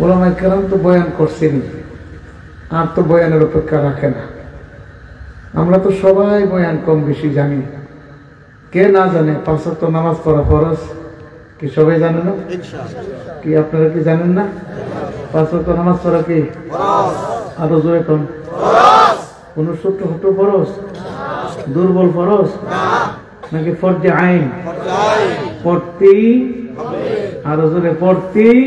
ওলামায়ে কেরাম তো বয়ান করছেন, আর তো বয়ানের অপেক্ষা রাখে না। আমরা তো সবাই বয়ান কম বেশি জানি। কে না জানে 5 ওয়াক্ত নামাজ পড়া ফরজ? কি সবাই জানে না? কি আপনারা কি জানেন না? 5 ওয়াক্ত নামাজ পড়া কি ফরজ? আরো জোরে কোন ফরজ? কোন ছোট ফরজ? দুর্বল ফরজ নাকি ফরজে আইন? পড়তেই আরো জোরে পড়তেই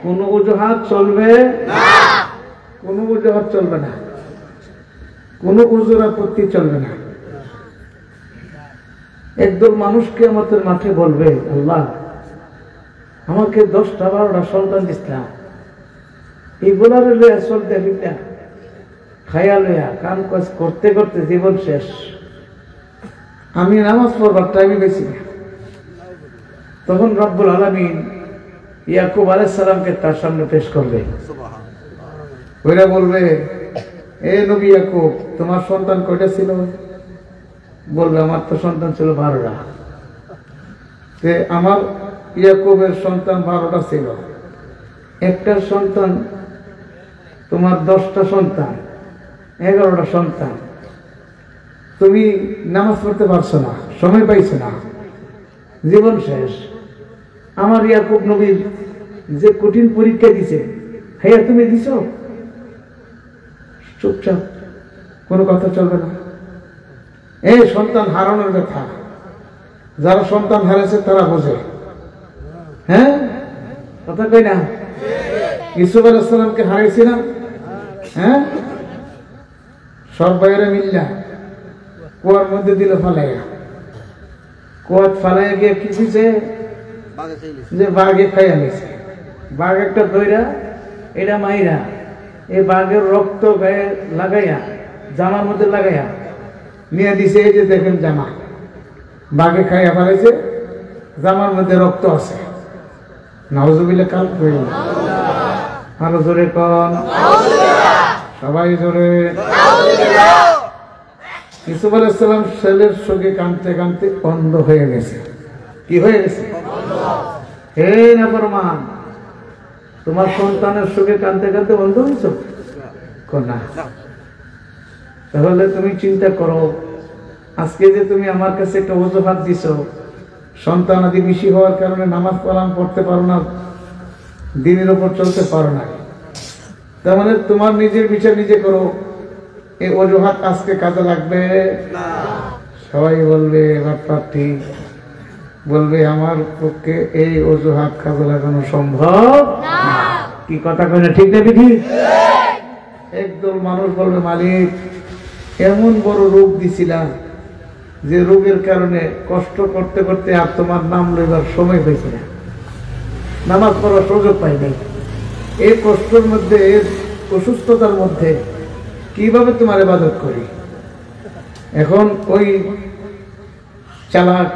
কোন অজুহাত চলবে না, কোন অজুহাত চলবে না, কোন উজুর আপত্তি চলবে না। একদল মানুষকে আমাদের মাঠে বলবে, আল্লাহ আমাকে 10টা 12টা সন্তান দিছিলাম, এইগুলার চলতে ফিরতে খাইয়া লইয়া কাম কাজ করতে করতে জীবন শেষ, আমি নামাজ পড়বার টাইমই বেশি না। তখন রব্বুল আলামিন ইয়াকুব আলাইহিস সালামকে তার সামনে পেশ করবে। ওরা বলবে, এ নবী ইয়াকুব, তোমার সন্তান কয়টা ছিল? বলবে, আমার তো সন্তান ছিল 12টা। আমার ইয়াকুবের সন্তান 12টা ছিল, একটা সন্তান তোমার 10টা সন্তান, 11টা সন্তান। তুমি নামাজ পড়তে পারছো না, সময় পাইছো না, জীবন শেষ। আমার ইয়াকুব নবীর যে কঠিন পরীক্ষা দিছে, হ্যাঁ তুমি দিছো? চুপচাপ, কোনো কথা চলবে না। এই সন্তান হারানোর ব্যথা যারা সন্তান হারাইছে তারা বোঝে। হ্যাঁ, কথা কই না? ইউসুফ আলাইহিস সালামকে হারাইছি না? হ্যাঁ, সব বাইরে মিল্লা কুয়ার মধ্যে দিল ফালাইয়া, কুয়াত ফালাইয়া গিয়ে কি দিছে যে বাঘে খাইয়া নিছে। বাঘ একটা দইরা এটা মাইরা এই বাঘের রক্ত গায়ে লাগাইয়া জামার মধ্যে লাগাইয়া নিয়ে দিছে। এই যে দেখেন জামা, বাঘে খাইয়া ফেলাইছে, জামার মধ্যে রক্ত আছে। নাউজুবিল্লাহ, কাল আরো জোরে কন, সবাই জোরে। ইউসুফ আলাইহিস সালাম ছেলের সঙ্গে কাঁদতে কাঁদতে অন্ধ হয়ে গেছে। কি হয়ে গেছে? হে নাফরমান, তোমার সন্তানের সঙ্গে কাঁদতে কাঁদতে অন্ধ হয়েছ না? তাহলে তুমি চিন্তা করো, আজকে যে তুমি আমার কাছে একটা অজুহাত দিছ, সন্তান আদি বেশি হওয়ার কারণে নামাজ কালাম পড়তে পারো না, দিনের উপর চলতে পারো না। তার মানে তোমার নিজের বিচার নিজে করো। এই অজুহাত আজকে কাজে লাগবে না। সবাই বলবে বাটপাটি, বলবে আমার পক্ষে এই অজুহাত কাজে লাগানো সম্ভব না। কি কথা কয় না? ঠিক না বিধি? একদল মানুষ বলবে, মালিক এমন বড় রোগ দিছিলাম যে রোগের কারণে কষ্ট করতে করতে আর তোমার নাম লইবার সময় পাইছি না, নামাজ পড়ার সুযোগ পাই নাই। এই কষ্টের মধ্যে, এর অসুস্থতার মধ্যে কিভাবে তোমার ইবাদত করি? এখন ওই চালাক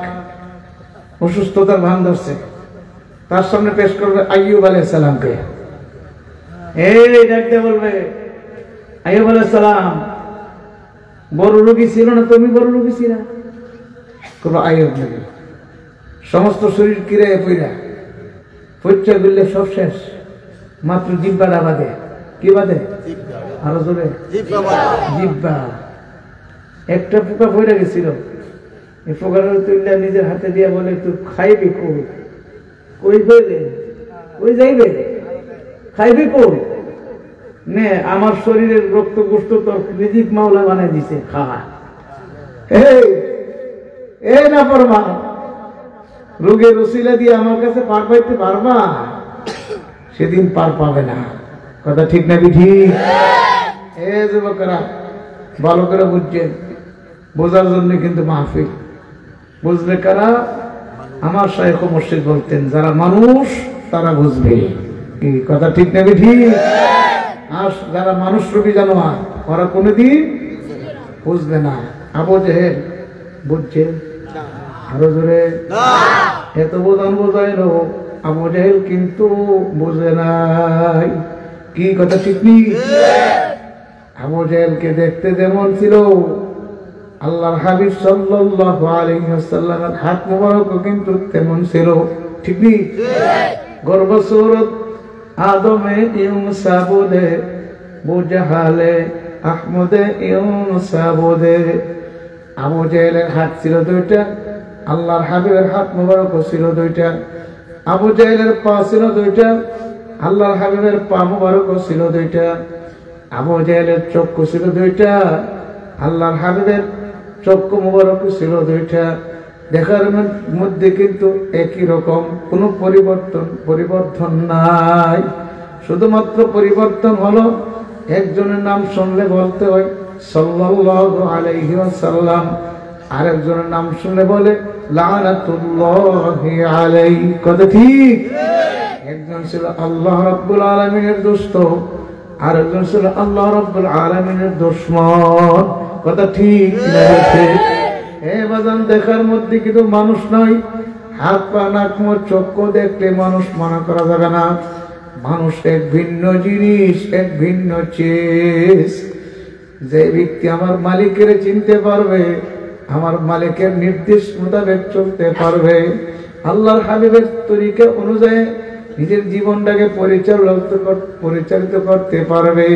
অসুস্থতার ভান ধরছে, তার সামনে পেশ করবে আইয়ুব আলাইহিস সালামকে। এই ডাকতে বলবে, আইয়ুব আলাইহিস সালাম বড় রোগী ছিল না? তুমি বড় রোগী ছিল? কোনো আইয়ুব নাকি সমস্ত শরীর কিরায় পইরা পরিচয় করলে সব শেষ, মাত্র জিব্বাটা বাদে। কি বাদে? আরো জোরে, জিব্বা। একটা পোকা পড়ে গেছিল, এই পোকাটা তুললে নিজের হাতে দিয়ে বলে, তুই খাইবি কই? কই বলে কই যাইবে? খাইবি কই? নে, আমার শরীরের রক্ত গোস্ত তোর রিজিক মাওলা বানাই দিছে, খাওয়া। এই না পারবা, রোগের ওসিলা দিয়ে আমার কাছে পার পাইতে পারবা? সেদিন পার পাবে না। কথা ঠিক না বিধি? এ যুবকেরা ভালো করে বুঝছেন, বোঝার জন্য কিন্তু মাহফিল। বুঝবে কারা? আমার শাইখ ও মুর্শিদ বলতেন, যারা মানুষ তারা বুঝবে। কি কথা ঠিক না বিধি? আর যারা মানুষ রূপী জানোয়ার, ওরা কোনোদিন বুঝবে না। আবু জেহেল বুঝছে? আরো জোরে। এত বোঝান বোঝাইলো, আবু জেহেল কিন্তু বুঝে নাই। কি কথা ঠিক নেই? আবু জেহেলকে দেখতে যেমন ছিল, আল্লাহর হাবিব সাল্লাল্লাহু আলাইহি ওয়াসাল্লামের হাত মোবারক কিন্তু তেমন ছিল। ঠিক নেই? গর্ব সুরত আদমে ইউনুসা বলে, বুজাহালে আহমদে ইউনুসা বলে। আবু জাহেলের হাত ছিল দুইটা, আল্লাহর হাবিবের হাত মোবারক ছিল দুইটা। আবু জাহেলের পা ছিল দুইটা, আল্লাহর হাবিবের পা মোবারক ছিল দুইটা। আবু জাহেলের চক্ষু ছিল দুইটা, আল্লাহর হাবিবের চক্ষু মোবারক ছিল দুইটা। দেখার মধ্যে কিন্তু একই রকম, কোনো পরিবর্তন নাই। শুধুমাত্র পরিবর্তন হলো একজনের নাম শুনলে বলতে হয় সাল্লাল্লাহু আলাইহি ওয়াসাল্লাম, আরেকজনের নাম শুনলে বলে লানাতুল্লাহি আলাইহি। কথা ঠিক? একজন ছিল আল্লাহ রাব্বুল আলামিনের দোস্ত, আরেকজন ছিল আল্লাহ রাব্বুল আলামিনের দুশমন। কথা ঠিক না? হে বাজান, দেখার মধ্যে কিন্তু মানুষ নয়। হাত পা নাক মুখ চক্ষু দেখলে মানুষ মনে করা যাবে না। মানুষ এক ভিন্ন জিনিস, এক ভিন্ন চিজ। যে ব্যক্তি আমার মালিকের চিনতে পারবে, আমার মালিকের নির্দেশ মোতাবেক চলতে পারবে, আল্লাহর হাবিবের তরিকা অনুযায়ী নিজের জীবনটাকে পরিচালিত করতে পারবে,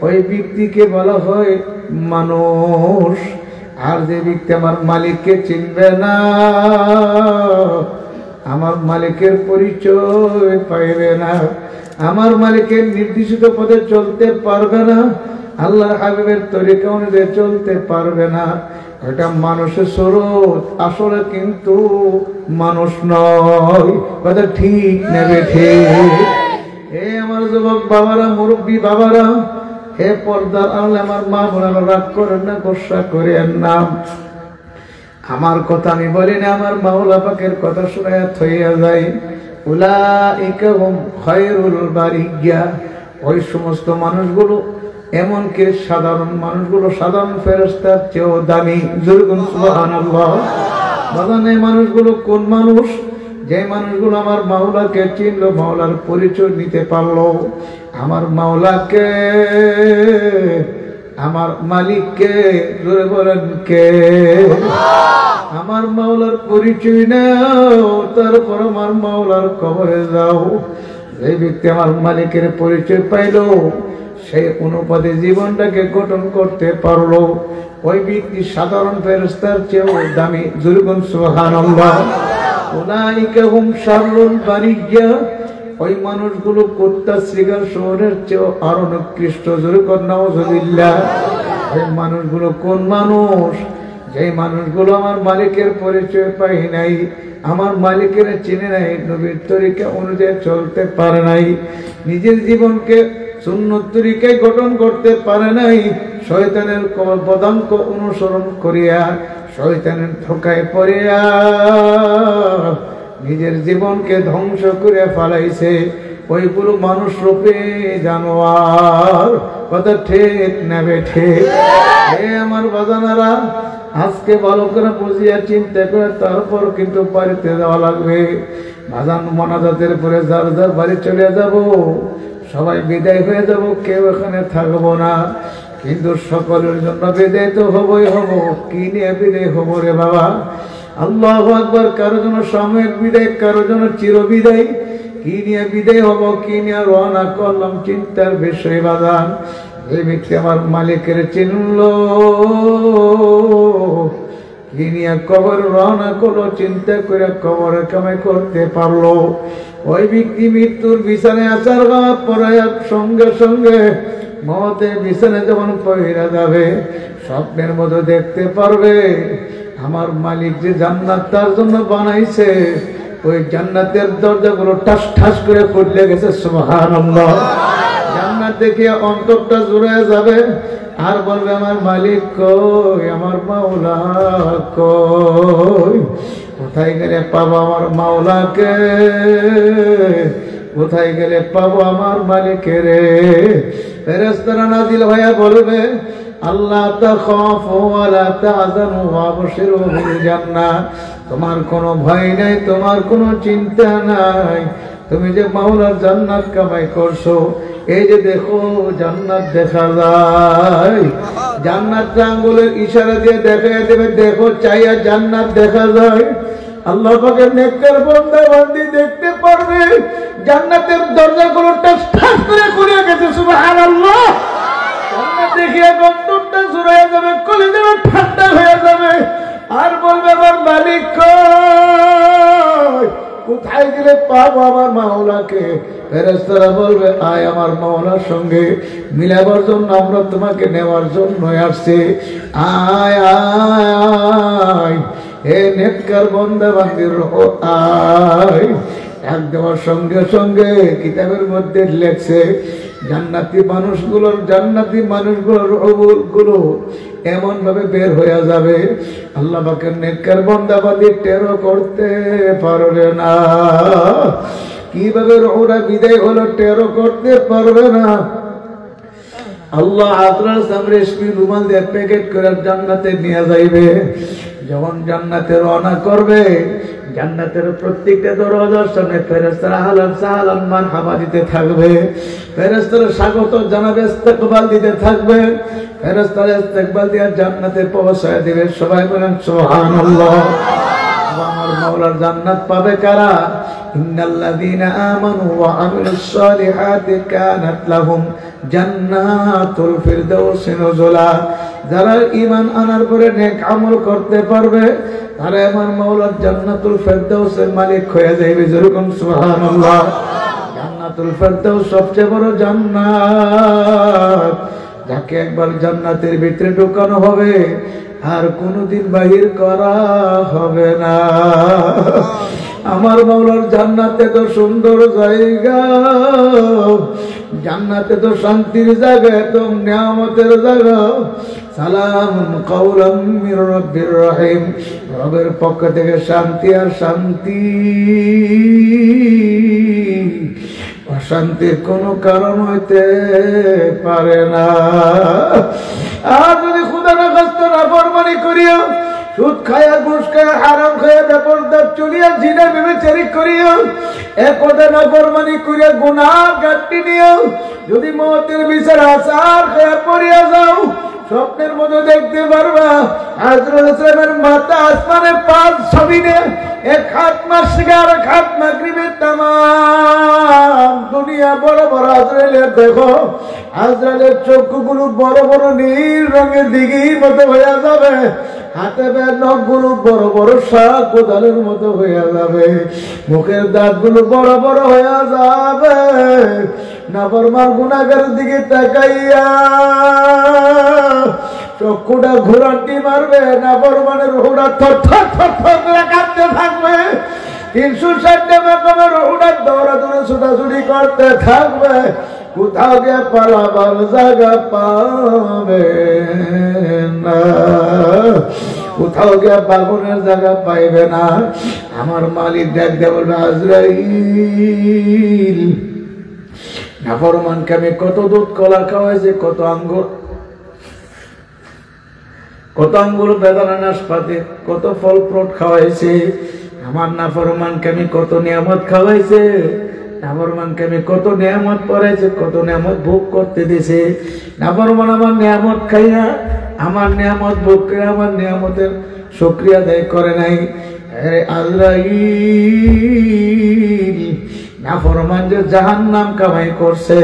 ওই ব্যক্তিকে বলা হয় মানুষ। আর যে ব্যক্তি আমার মালিককে চিনবে না, আমার মালিকের পরিচয় পাইবে না, আমার মালিকের নির্দেশিত পথে চলতে পারবে না, আল্লাহর হাবিবের তরিকা অনুযায়ী চলতে পারবে না, এটা মানুষের স্বরূপ, আসলে কিন্তু মানুষ নয়। কথা ঠিক নেবে ঠিক? এ আমার যুবক বাবারা, মুরব্বী বাবারা, হে পর্দার আড়ালে আমার মা বোনেরা, রাগ করেন না, গোসা করেন না। আমার কথা আমি বলি না, আমার মাওলা পাকের কথা শুনাইয়া থইয়া যায়। উলাইকা হুম খায়রুল বারিয়া, ওই সমস্ত মানুষগুলো, এমনকি সাধারণ মানুষগুলো সাধারণ ফেরেশতার চেয়েও দামি। জোরগুন সুবহানাল্লাহ। বাজান, এই মানুষগুলো কোন মানুষ? যে মানুষগুলো আমার মাওলাকে চিনলো, মাওলার পরিচয় নিতে পারলো, আমার মাওলাকে, আমার মালিককে, জোরে বলেন কে? আমার মাওলার পরিচয় নাও, তারপর আমার মাওলার কবরে যাও। যে ব্যক্তি আমার মালিকের পরিচয় পাইলো, সেই অনুপাতে জীবনটাকে গঠন করতে পারলো, ওই ব্যক্তি সাধারণ ফেরেশতার চেয়েও দামি। জোরগুন সুবহানাল্লাহ। উলাইকা হুম শাররুল বারিয়া, ওই মানুষগুলো কুত্তা শ্রীগাল শহরের চেয়েও আরো নিকৃষ্ট। জোরগুন নাউযুবিল্লাহ। ওই মানুষগুলো কোন মানুষ? যে মানুষগুলো আমার মালিকের পরিচয় পাই নাই, আমার মালিকের চিনে নাই, নবীর তরিকা অনুযায়ী চলতে পারে নাই, নিজের জীবনকে সুন্নত তরিকায় গঠন করতে পারে নাই, শয়তানের পদাঙ্ক অনুসরণ করিয়া, শয়তানের ধোঁকায় পড়িয়া নিজের জীবনকে ধ্বংস করে ফেলাইছে, ওইগুলো মানুষ রূপে জানোয়ার। কথা ঠিক নেবে ঠিক? এ আমার বাজানারা, আজকে ভালো করে বুঝিয়া চিন্তা করে তারপর কিন্তু বাড়িতে যাওয়া লাগবে। বাজান, মোনাজাতের পরে যার যার বাড়ি চলে যাব, সবাই বিদায় হয়ে যাব, কেউ এখানে থাকবো না। কিন্তু সকলের জন্য বিদায় তো হবই হব। কি নিয়ে বিদায় হবো রে বাবা? আল্লাহু আকবার। কারো জন্য সাময়িক বিদায়, কারো জন্য চির বিদায়। কি নিয়ে বিদায় হব, কি নিয়ে রওনা করলাম, চিন্তার বিষয় বাজান। এই ব্যক্তি আমার মালিকের চিনলো, কি নিয়ে কবর রওনা করলো, চিন্তা করে কবরে কামাই করতে পারলো, ওই ব্যক্তি মৃত্যুর বিছানায় আসার পরে সঙ্গে সঙ্গে মতের বিছানায় যখন পয়রা যাবে, স্বপ্নের মতো দেখতে পারবে আমার মালিক যে জান্নাত তার জন্য বানাইছে, ওই জান্নাতের দরজাগুলো ঠাস ঠাস করে খুলে গেছে। সুবহানাল্লাহ। জান্নাত দেখে অন্তরটা জুড়ে যাবে, আর বলবে আমার মালিক কই, আমার মাওলা কই, কোথায় গেলে পাবো আমার মাওলাকে, কোথায় গেলে পাবো আমার মালিকের? ফেরেশতারা নাজিল হয়ে বলবে, আল্লাহ তাখাফু ওয়া লা তাহজানু ওয়াবশিরু বিল জান্নাহ, তোমার কোনো ভয় নাই, তোমার কোনো চিন্তা নাই, তুমি যে মাওলার জান্নাত কামাই করছো, এই যে দেখো জান্নাত দেখা যায়, জান্নাত আঙ্গুলের ইশারা দিয়ে দেখা দেবে, দেখো চাইয়া জান্নাত দেখা যায়। আল্লাহ পাকের নেককার বান্দা বান্দি দেখতে পারবে জান্নাতের দরজাগুলো টাস ঠাস করে খুলে গেছে। সুবহানাল্লাহ। জান্নাত দেখিয়ে অন্তরটা জুড়ে যাবে, কলিজাটা ঠান্ডা হয়ে যাবে, আর বলবে আমার মালিক কই, কোথায় গেলে পাবো আমার মাওলাকে? ফেরেশতারা বলবে আয় আমার মাওলার সঙ্গে মিলাবার জন্য, আমরা তোমাকে নেওয়ার জন্য আসছি। আয় আয় আয় এ নেককার বান্দা বান্দির আয়। ডাক দেওয়ার সঙ্গে সঙ্গে কিতাবের মধ্যে লেখছে জান্নাতি মানুষগুলোর রূহগুলো এমন ভাবে বের হয়ে যাবে, আল্লাহ পাকের নেককার বান্দা বান্দি টেরও করতে পারবে না। কিভাবে রূহরা বিদায় হলো টেরও করতে পারবে না। আল্লাহ আজরাইল রেশমি রুমাল দিয়ে প্যাকেট করে জান্নাতে নিয়ে যাইবে। যখন জান্নাতে রওনা করবে, জান্নাতের প্রত্যেকটা দরজার সামনে ফেরেশতারা আহলান সাহলান মারহাবা দিতে থাকবে, ফেরেশতারা স্বাগত জানাবে, ইস্তেকবাল দিতে থাকবে, ফেরেশতারা ইস্তেকবাল দিয়ে জান্নাতে পৌঁছায় দিবে। সবাই বলেন সুবহানাল্লাহ। আমার মাওলার জান্নাত পাবে কারা? ইন্নাল্লাযীনা আমানু ওয়া আমিলুস সালিহাতি কানাত লাহুম জান্নাতুল ফিরদাউসি নুজুলা। যারা ঈমান আনার পরে নেক আমল করতে পারবে তারা আমার মাওলার জান্নাতুল ফিরদাউসের মালিক হয়ে যাবে। যেরকম সুবহানাল্লাহ। জান্নাতুল ফিরদাউস সবচেয়ে বড় জান্নাত, যাকে একবার জান্নাতের ভিতরে ঢোকানো হবে আর কোনদিন বাহির করা হবে না। আমার মাওলার জান্নাতে তো সুন্দর জায়গা, জান্নাতে তো শান্তির জায়গা, তো নিয়ামতের জায়গা। সালামুন কাওলাম মির রাব্বির রহিম, রবের পক্ষ থেকে শান্তি আর শান্তি। অশান্তির কোনো কারণ হইতে পারে না। আর যদি খুদা না কষ্ট না ফরমানি করিয়া, সুদ খায়া, ঘুষ খায়া, হারাম খায়া, বেপরদা চলিয়া, জিনা ব্যভিচারী করিয়া, একদা না ফরমানি করিয়া, গুনাহ গাট্টি নিয়া যদি মওতের বিচার আসার খায়া পড়িয়া যাও, স্বপ্নের মধ্যে দেখতে পারবা হযরত ইসলামের মাথা আসমানের পাঁচ ছবিনে এক খাতমা শিকার খাতমা গ্রিবের তামাম দুনিয়া বড় বড় আজরাইলের দেখো, আজরাইলের চক্ষুগুলো বড় বড় নীল রঙের দিঘির মতো হয়ে যাবে, হাতে নখগুলো বড় বড় শাক কোদালের মতো হয়ে যাবে, মুখের দাঁতগুলো বড় বড় হয়ে যাবে। নাফরমান গুনাহগারের দিকে তাকাইয়া চক্ষুটা ঘোরাটি মারবে, নাফরমানের রূহটা থরথর থরথর করে কাঁপতে থাকবে। 360 মাকামের রূহটা দৌড়াদৌড়ি ছুটাছুটি করতে থাকবে। কোথাও গিয়ে পালাবার জায়গা পাবে না, কোথাও গিয়ে বাগুনের জায়গা পাইবে না। আমার মালিক ডাক দিয়ে বলবে আজরাইল, নাফরমানকে আমি কত দুধ কলা খাওয়াইছি, কত আঙ্গুর বেদানা নাশপাতি, কত ফল ফ্রুট খাওয়াইছে। আমার নাফরমানকে আমি কত নিয়ামত খাওয়াইছে, নাফরমানকে আমি কত নিয়ামত পড়াইছে, কত নিয়ামত ভোগ করতে দিছে। নাফরমান আমার নিয়ামত খাইয়া, আমার নিয়ামত ভোগ করে আমার নিয়ামতের শুকরিয়া আদায় করে নাই। আজরাইল, নাফরমান যে জাহান্নাম কামাই করছে,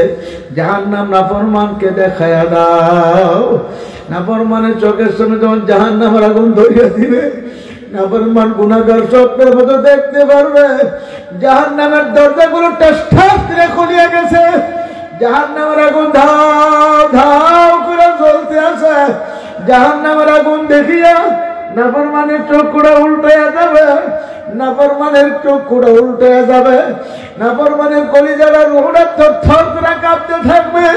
জাহান্নাম নাফরমানকে দেখায়া দাও। নাফরমানের চোখের সামনে যখন জাহান্নামের আগুন ধরিয়ে দিবে, নাফরমান গুনাহগার স্বপ্নের মতো দেখতে পারবে জাহান্নামের দরজাগুলো ঠাস ঠাস করে খুলিয়া গেছে, জাহান্নামের আগুন ধাও ধাও করে জ্বলতে আছে। জাহান্নামের আগুন দেখিয়া নাফরমানের চক্ষুটা উল্টাইয়া যাবে, নাফরমানের চক্ষুটা উল্টাইয়া যাবে, নাফরমানের কলিজাটা রুহটা থরথর করে কাঁপতে থাকবে।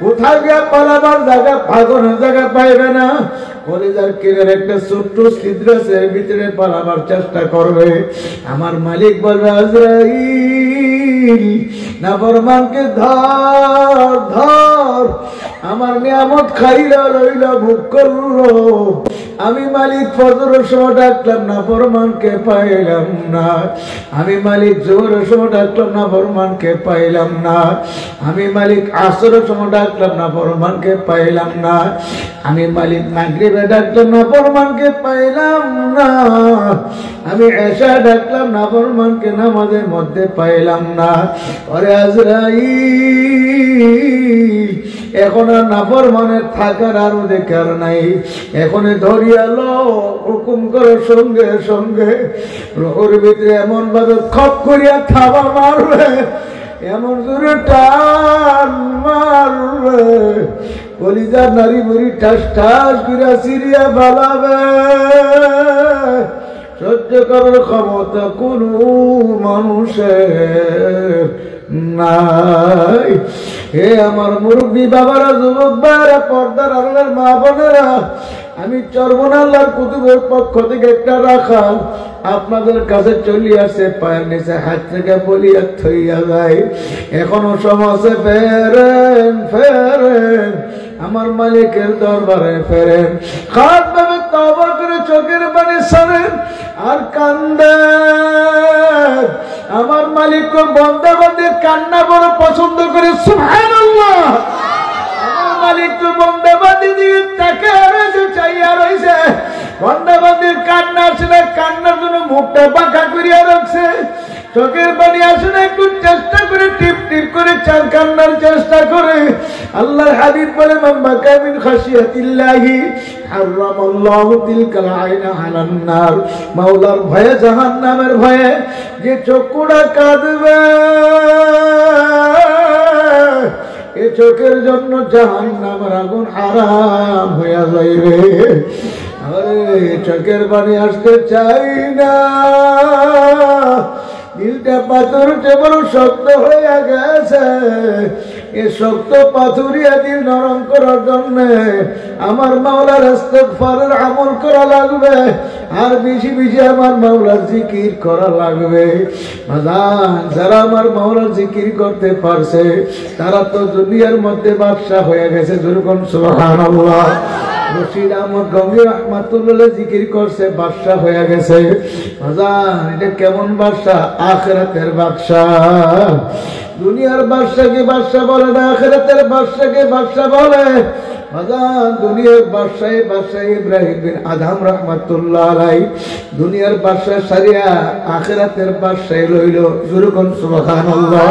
কোথাও গিয়া পালাবার জায়গা, ভাগনের জায়গা পাইবে না। কলিজার কিরের একটা ছোট্ট ছিদ্র আছে, এর ভিতরে পালাবার চেষ্টা করবে। আমার মালিক বলবে আজরাইল, নাফরমানকে ধর ধর। আমার নিয়ামত খাইলা রইলা ভোগ করলো। আমি মালিক ফজরের সময় ডাকলাম না ফরমানকে পাইলাম না। আমি মালিক জোহরের সময় ডাকলাম না ফরমানকে পাইলাম না। আমি মালিক আসরের সময় ডাকলাম না ফরমানকে পাইলাম না। আমি মালিক মাগরিবে ডাকলাম না ফরমানকে পাইলাম না। আমি এশা ডাকলাম না ফরমানকে নামাজের মধ্যে পাইলাম না। ওরে আজরাইল, এখন আর নাফরমানের থাকার আর অধিকার নাই। এখন ধরিয়ালো, হুকুম করে সঙ্গে সঙ্গে রোহর ভিতরে এমন ভাবে খপ করিয়া থাবা মারবে, এমন জোরে টান মারবে, কলিজার নারী বুড়ি ঠাস ঠাস করে সিরিয়া বালাবে। সহ্য করার ক্ষমতা কোন মানুষের নাই। হে আমার মুরব্বী বাবারা, যুবক ভাইরা, পর্দার আড়ালের মা বোনেরা, আমি চরমন আল্লাহর কুতুবের পক্ষ থেকে একটা রাখা আপনাদের কাছে চলে আসে, পায়ের নিচে হাত থেকে বলিয়া থইয়া যায়। এখনো সমাজে ফেরেন ফেরেন, আমার মালিকের দরবারে ফেরেন, খাত ভাবে তওবা করে চোখের পানি ছাড়েন আর কান্দেন। আমার মালিক তো বান্দাবান্দির কান্না বড় পছন্দ করে, সুবহানাল্লাহ। আমার মালিক তো বান্দাবান্দি দিয়ে তাকে রয়েছে, চাইয়া রয়েছে। বান্দাবান্দির কান্না আসলে কান্নার জন্য মুখটা বাঁকা করিয়া রাখছে, চোখের পানি আসলে একটু চেষ্টা করে টিপ টিপ করে চার কান্নার চেষ্টা করে। আল্লাহর হাবিব বলে, মান বাকা মিন খাশিয়াতিল্লাহি হারামাল্লাহু তিলকাল আইনা আলান নার। মাওলার ভয়ে, জাহান্নামের ভয়ে যে চক্ষুটা কাঁদবে, এ চোখের জন্য জাহান্নামের আগুন হারাম হইয়া যাইবে। আরে চোখের পানি আসতে চাই না, দিলটা পাথর বড় শক্ত হয়ে গেছে। এ শক্ত পাথুরিয়া দিল নরম করার জন্য আমার মাওলার ইস্তিগফারের আমল করা লাগবে, আর বেশি বেশি আমার মাওলার জিকির করা লাগবে। যারা আমার মাওলার জিকির করতে পারছে তারা তো দুনিয়ার মধ্যে বাদশা হয়ে গেছে। যেরকম সুবহানাল্লাহ। রশিদ আহমদ গঙ্গি রহমাতুল্লাহ জিকির করছে, বাদশা হয়ে গেছে। এটা কেমন বাদশা? আখিরাতের বাদশা। দুনিয়ার বাদশাকে বাদশা বলে না, আখিরাতের বাদশাকে বাদশা বলে। দুনিয়ার বাদশাহ বাদশাহ ইব্রাহিম বিন আদম রাহমাতুল্লাহ আলাইহি দুনিয়ার বাদশা সারিয়া আখিরাতের বাদশাহ লইল। যেরকম সুবহানাল্লাহ।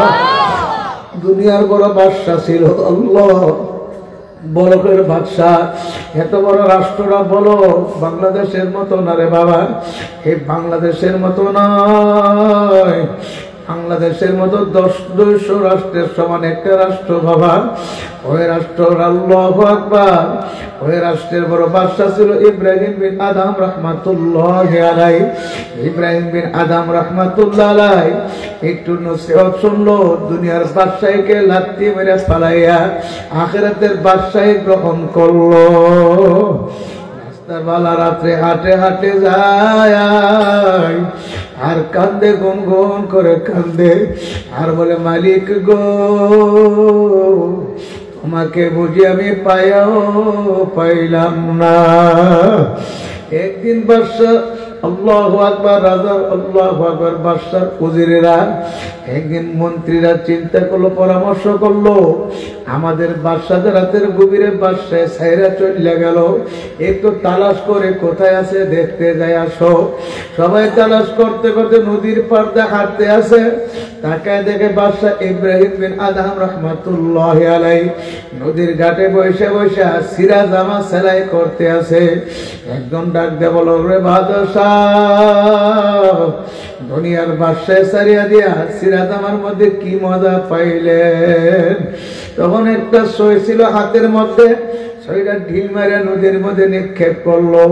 দুনিয়ার বড় বাদশা ছিল আল্লাহ, বড়কের বাদশাহ। এত বড় রাষ্ট্রটা বলো বাংলাদেশের মতো না রে বাবা, এই বাংলাদেশের মতো নয়। বাংলাদেশের মতো 10-200 রাষ্ট্রের সমান একটা রাষ্ট্র বাবা। ওই রাষ্ট্র আল্লাহু আকবার। ওই রাষ্ট্রের বড় বাদশা ছিল ইব্রাহিম বিন আদম রাহমাতুল্লাহ আলাইহি। ইব্রাহিম বিন আদম রাহমাতুল্লাহ আলাইহি একটু নসিহত শুনলো, দুনিয়ার বাদশাহীকে লাথি মেরে ফালাইয়া আখিরাতের বাদশাহী গ্রহণ করলো। রাস্তার বালা রাত্রে হাটে হাটে যায় আর কান্দে, গুনগুন করে কান্দে, আর বলে, মালিক গো, তোমাকে বুঝি আমি পাইলাম না। একদিন বাদশা আল্লাহু আকবার, রাজা আল্লাহু আকবার, বাদশার উজিরেরা একদিন মন্ত্রীরা চিন্তা করলো, পরামর্শ করলো, আমাদের বাদশাদের রাতের গভীরে বাদশায় ছাইরা চলে গেল, একটু তালাশ করে কোথায় আছে দেখতে যায় আসো। সবাই তালাশ করতে করতে নদীর পার দিয়ে হাঁটতে আসে, তাকায় দেখে বাদশা ইব্রাহিম বিন আদম রাহমাতুল্লাহ আলাইহি নদীর ঘাটে বসে বসে সিরা জামা সেলাই করতে আছে। একজন ডাক দিয়ে বলো, রে বাদশা, দুনিয়ার বাদশাহ সারিয়া দিয়া সিরা জামার মধ্যে কি মজা পাইলেন? তখন একটা সই ছিল হাতের মধ্যে, সইটা ঢিল মারা নদীর মধ্যে নিক্ষেপ করলো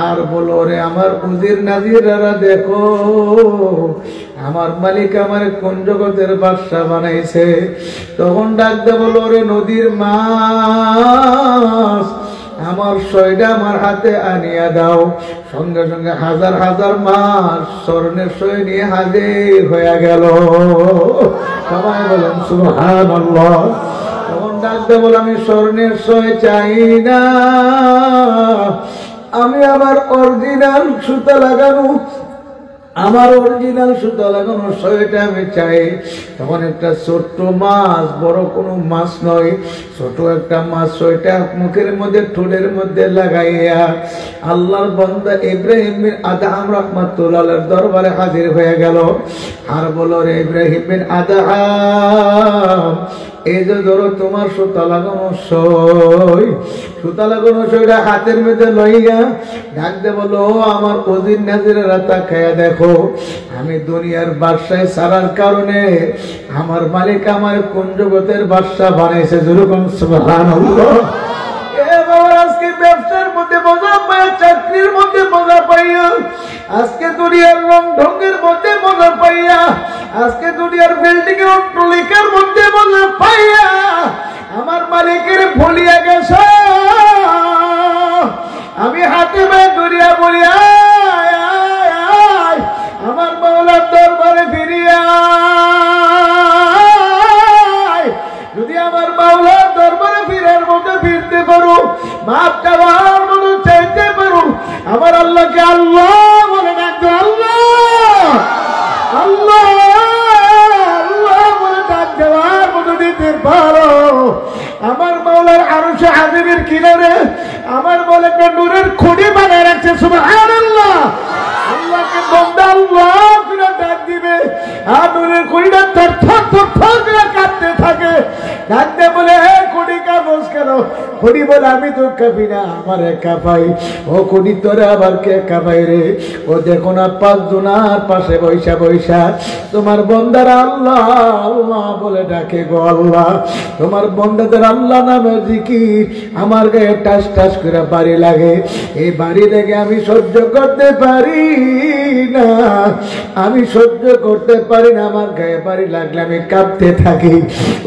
আর বলো, রে আমার উজির নাজিরা দেখো, আমার মালিক আমার কোন জগতের বাদশা বানাইছে। তখন ডাক দে বলো, রে নদীর মাছ, আমার সইটা আমার হাতে আনিয়া দাও। সঙ্গে সঙ্গে হাজার হাজার মাছ স্বর্ণের সই নিয়ে হাজির হয়ে গেল। সবাই বলেন সুবহানাল্লাহ। তখন ডাকতে বলে আমি স্বর্ণের সয় চাই না, আমি আমার অরিজিনাল সুতা লাগানো, আমার অরিজিনাল সুতা লাগানো সয়টা আমি চাই। তখন একটা ছোট্ট মাছ, বড় কোনো মাছ নয়, ছোট একটা মাছ সয়টা মুখের মধ্যে ঠোঁটের মধ্যে লাগাইয়া আল্লাহর বান্দা ইব্রাহিম বিন আদহাম রাহমাতুল্লাহ আলাইহির দরবারে হাজির হয়ে গেল। আর বলো রে ইব্রাহিম বিন আদহাম, এই যে ধরো তোমার সুতা লাগানো সই, সুতা লাগানো সইটা হাতের মধ্যে লইয়া ডাকতে বলো, আমার ওজির নাজিরেরা তাকায়া দেখো, আমি দুনিয়ার বাদশায় ছাড়ার কারণে আমার মালিক আমার কোন জগতের বাদশা বানাইছে। যেরকম সুবহানাল্লাহ। আজকে ব্যবসার মধ্যে মজা পাই, চাকরির মধ্যে মজা পাইয়া, আজকে দুনিয়ার রং ঢঙ্গের মধ্যে মজা পাইয়া, আজকে দুনিয়ার বিল্ডিং এর অট্টালিকার মধ্যে মজা পাইয়া আমার মালিকের ভুলিয়া গেছ। আমি হাতে পায়ে ধরিয়া বলিয়া আমার মাওলার দরবারে ফিরিয়া, যদি আমার মাওলার দরবারে ফিরার মতো ফিরতে পারো, মাপ চাওয়ার মতো চাইতে পারো, আমার আল্লাহকে আল্লাহ বলে ডাকতে, আল্লাহ আল্লাহ আল্লাহ বলে ডাক দেওয়ার মতো দিতে পারো, আমার মাওলার আরশে আজিমের কিনারে আমার মাওলা একটা নূরের খুঁটি বানায় রাখছে। সুবহানাল্লাহ। আল্লাহকে বান্দা আল্লাহ করে ডাক দিবে, আর নূরের খুঁটিটা থরথর থরথর করে কাঁপতে থাকে। ডাকতে বলে, হে খুঁটি কাঁপোস কেন? খুঁটি বলে, আমি তো কাঁপি না, আমার কাঁপাই। ও খুঁটি তোরে আবার কে কাঁপাই রে? ও দেখো না পাঁচজনার পাশে বৈশা বৈশা তোমার বন্দারা আল্লাহ আল্লাহ বলে ডাকে গো। আল্লাহ, তোমার বন্দাদের আল্লাহ নামে জিকির আমার গায়ে টাস টাস করে বাড়ি লাগে। এই বাড়ি লেগে আমি সহ্য করতে পারি না, আমি সহ্য করতে পারি না, আমার গায়ে বাড়ি লাগলে আমি কাঁপতে থাকি।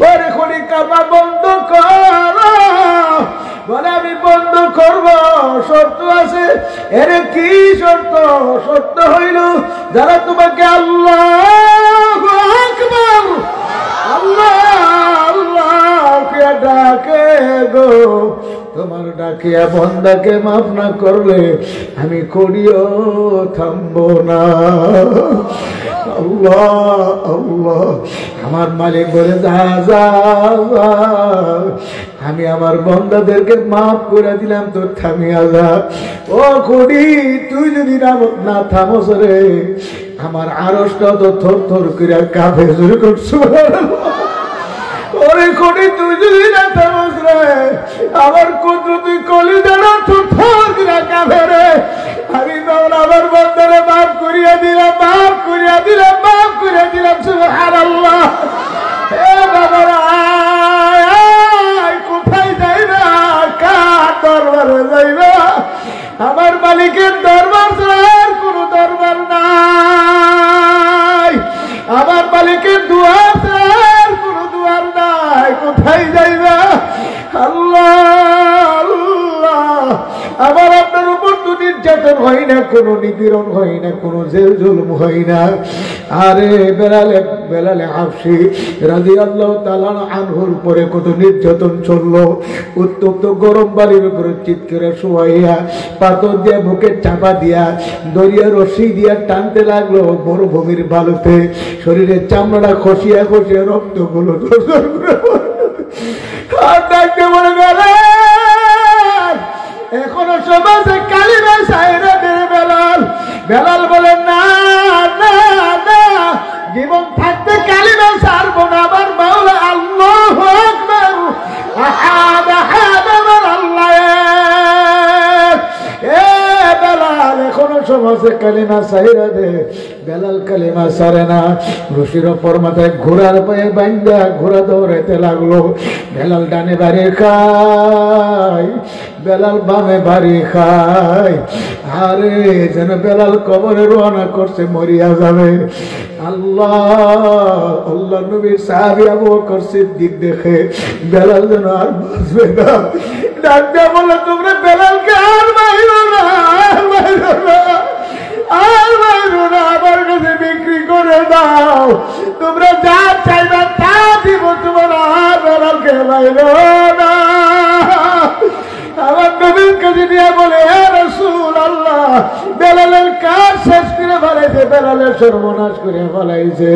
ওরে খুঁটি কাঁপা বন্ধ কর। বলে, আমি বন্ধ করব, শর্ত আছে। এর কি শর্ত? শর্ত হইল যারা তোমাকে আল্লাহু আকবার আল্লাহ আল্লাহ কে ডাকে গো, তোমার ডাকিয়া বন্দাকে মাফ না করলে আমি করিও থামবো না। আল্লাহ আল্লাহ। আমার মালিক বলে, যা যা, আমি আমার বন্দাদেরকে মাফ করে দিলাম, তো থামিয়া যা। ও খুঁড়ি, তুই যদি না থামস রে, আমার আরশটা তো থর থর করে কাঁপে। ওরে খুঁড়ি, তুই যদি না থামস রে, আমার কুদ্র তুই কলিজাটা থর থর করে কাঁপে রে। আমি তখন আমার বন্দারে মাফ করিয়া দিলাম, মাফ করিয়া দিলাম, মাফ করিয়া দিলাম। সুবহানাল্লাহ। এ বাবারা, কোথায় যাইবা? কার দরবারে যাইবা? আমার মালিকের দরবার ছাড়া কোন দরবার নাই, আমার মালিকের দুয়ার ছাড়া কোন দুয়ার নাই। কোথায় যাইবা? আল্লাহ আল্লাহ। আমার আপনার উপর তো নির্যাতন হয় না, কোনো নিপীড়ন হয় না, কোনো জেল জুলুম হয় না। আরে বেলালে হাফসি রাদিয়াল্লাহু তাআলা আনহুর উপরে কত নির্যাতন চললো। উত্তপ্ত গরম বালির উপরে চিৎ করে শোয়াইয়া, পাথর দিয়ে বুকে চাপা দিয়া, দরিয়া রশি দিয়া টানতে লাগলো মরুভূমির বালুতে। শরীরের চামড়া খসিয়া খসিয়া রক্তগুলো ডাকতে বলে গেলে, এখনো সমাজে কালিমা সাইরা দে বেলাল। বেলাল বলে, না না না, জীবন থাকতে কালিমা ছাড়বো না। আমার মাওলা আল্লাহু আকবার, আহাদ আহাদ আমার আল্লাহ। এ বেলাল, এখনো সমাজে কালিমা সাইরা দে। বেলাল কালিমা ছাড়ে না। রশির ওপর মাথায় ঘোড়ার পায়ে বান্ধা ঘোড়া দৌড়াইতে লাগলো। বেলাল ডানে বাড়ি খায়, বেলাল বামে বাড়ি খায়। আরে যেন বেলাল কবরে রওনা করছে, মরিয়া যাবে। আল্লাহ আল্লাহ নবীর সাহাবী আবু বকর সিদ্দিক দেখে বেলাল যেন আর বাঁচবে না। ডাক্তার বলে, তোমরা বেলালকে আর মাইরো না, আর মাইরো না, আর মাইরো না, আমার কাছে বিক্রি করে দাও। তোমরা যা চাইবা তা দিব, তোমার আর বেলালকে মাইরো বেলালের সর্বনাশ করে ফেলাইছে।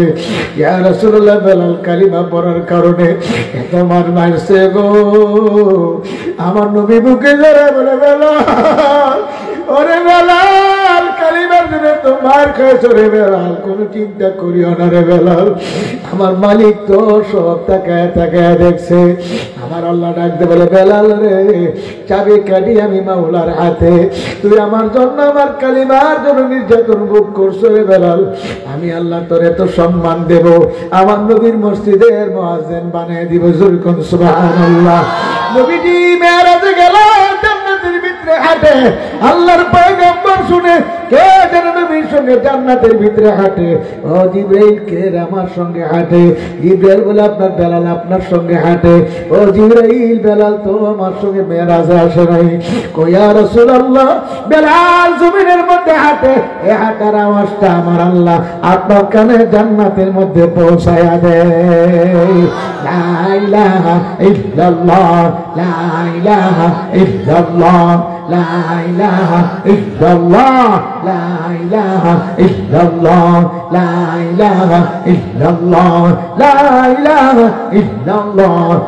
ইয়া রাসূলুল্লাহ, বেলাল কালিমা পড়ার কারণে এত মার মারছে গো। আমার নবী বুকে জড়ায় বলে, বেলাল, ওরে বেলাল, কালিমার জন্য তো মার খাইছো রে বেলাল, কোনো চিন্তা করিও না রে বেলাল। আমার মালিক তো সব তাকায় তাকায় দেখছে। আমার আল্লাহ ডাকতে বলে, বেলাল রে, চাবি কাটি আমি মাওলার হাতে। তুই আমার জন্য, আমার কালিমার জন্য নির্যাতন ভোগ করছো রে বেলাল। আমি আল্লাহ তোরে তো সম্মান দেব, আমার নবীর মসজিদের মুয়াজ্জিন বানিয়ে দিব। জোরে কোন সুবহানাল্লাহ। নবীজি মেরাজে গেল, জান্নাতের ভিতরে হাঁটে। আল্লাহর পয়গম্বর শুনে, কে যেন নবীর সঙ্গে জান্নাতের ভিতরে হাঁটে? ও জিবরাইল, কে আমার সঙ্গে হাঁটে? জিবরাইল বলে, আপনার বেলাল আপনার সঙ্গে হাঁটে। ও জিবরাইল, বেলাল তো আমার সঙ্গে মেরাজে আসে নাই। কই ইয়া রাসূলুল্লাহ, বেলাল জমিনের মধ্যে হাঁটে, এ হাঁটার আওয়াজটা আমার আল্লাহ আপনার কানে জান্নাতের মধ্যে পৌঁছায়া দেয়। লা ইলাহা ইল্লাল্লাহ, লা ইলাহা ইল্লাল্লাহ, লা ইলাহা ইল্লাল্লাহ, লা ইলাহা ইল্লাল্লাহ, লা ইলাহা ইল্লাল্লাহ, লা ইলাহা ইল্লাল্লাহ।